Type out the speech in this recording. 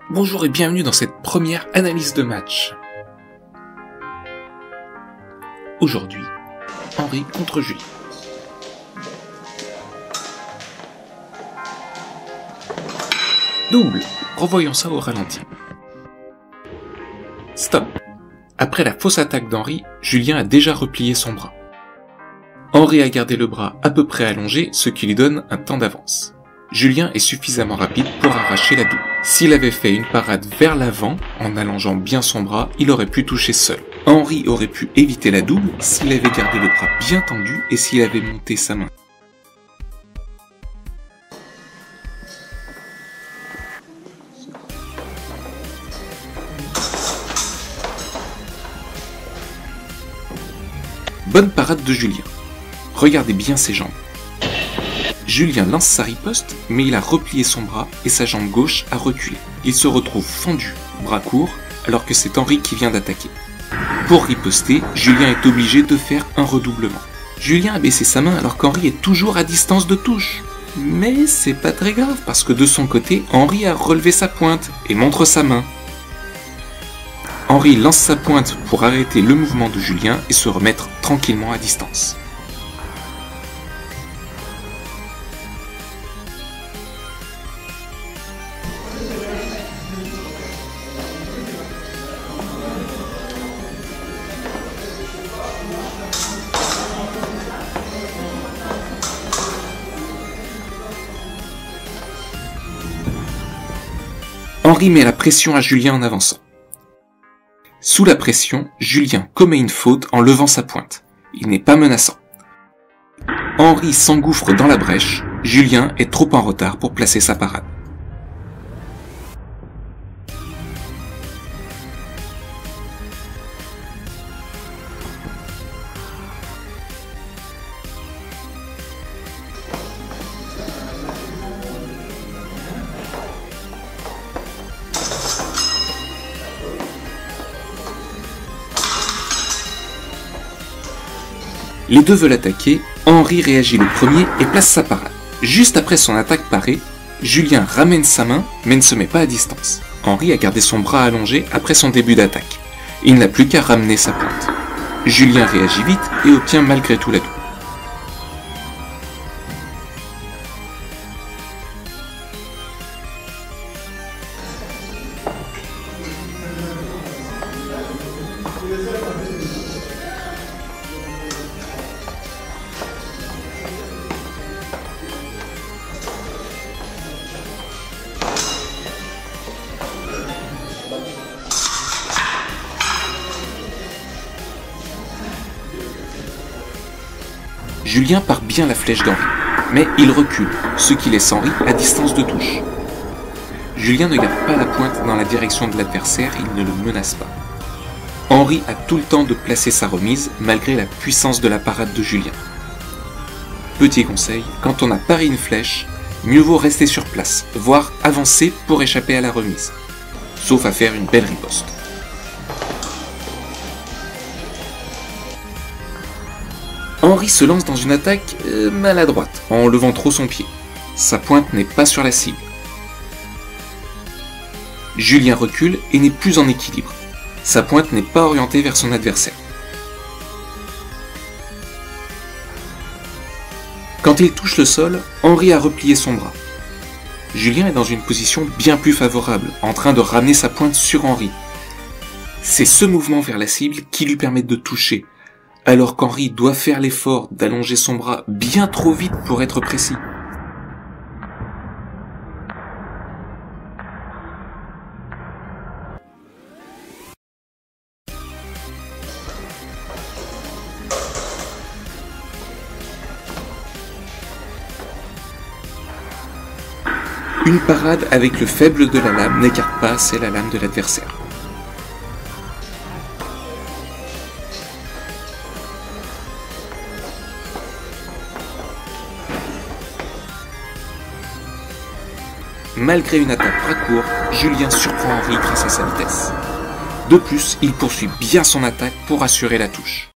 Bonjour et bienvenue dans cette première analyse de match. Aujourd'hui, Henri contre Julien. Double, revoyons ça au ralenti. Stop. Après la fausse attaque d'Henri, Julien a déjà replié son bras. Henri a gardé le bras à peu près allongé, ce qui lui donne un temps d'avance. Julien est suffisamment rapide pour arracher la double. S'il avait fait une parade vers l'avant, en allongeant bien son bras, il aurait pu toucher seul. Henri aurait pu éviter la double s'il avait gardé le bras bien tendu et s'il avait monté sa main. Bonne parade de Julien. Regardez bien ses jambes. Julien lance sa riposte, mais il a replié son bras et sa jambe gauche a reculé. Il se retrouve fendu, bras court, alors que c'est Henri qui vient d'attaquer. Pour riposter, Julien est obligé de faire un redoublement. Julien a baissé sa main alors qu'Henri est toujours à distance de touche. Mais c'est pas très grave parce que de son côté, Henri a relevé sa pointe et montre sa main. Henri lance sa pointe pour arrêter le mouvement de Julien et se remettre tranquillement à distance. Henri met la pression à Julien en avançant. Sous la pression, Julien commet une faute en levant sa pointe. Il n'est pas menaçant. Henri s'engouffre dans la brèche. Julien est trop en retard pour placer sa parade. Les deux veulent attaquer, Henri réagit le premier et place sa parade. Juste après son attaque parée, Julien ramène sa main mais ne se met pas à distance. Henri a gardé son bras allongé après son début d'attaque. Il n'a plus qu'à ramener sa pointe. Julien réagit vite et obtient malgré tout la double. Julien part bien la flèche d'Henri, mais il recule, ce qui laisse Henri à distance de touche. Julien ne garde pas la pointe dans la direction de l'adversaire, il ne le menace pas. Henri a tout le temps de placer sa remise malgré la puissance de la parade de Julien. Petit conseil, quand on a paré une flèche, mieux vaut rester sur place, voire avancer pour échapper à la remise, sauf à faire une belle riposte. Henri se lance dans une attaque maladroite, en levant trop son pied. Sa pointe n'est pas sur la cible. Julien recule et n'est plus en équilibre. Sa pointe n'est pas orientée vers son adversaire. Quand il touche le sol, Henri a replié son bras. Julien est dans une position bien plus favorable, en train de ramener sa pointe sur Henri. C'est ce mouvement vers la cible qui lui permet de toucher, alors qu'Henri doit faire l'effort d'allonger son bras bien trop vite pour être précis. Une parade avec le faible de la lame n'écarte pas assez la lame de l'adversaire. Malgré une attaque bras court, Julien surprend Henri grâce à sa vitesse. De plus, il poursuit bien son attaque pour assurer la touche.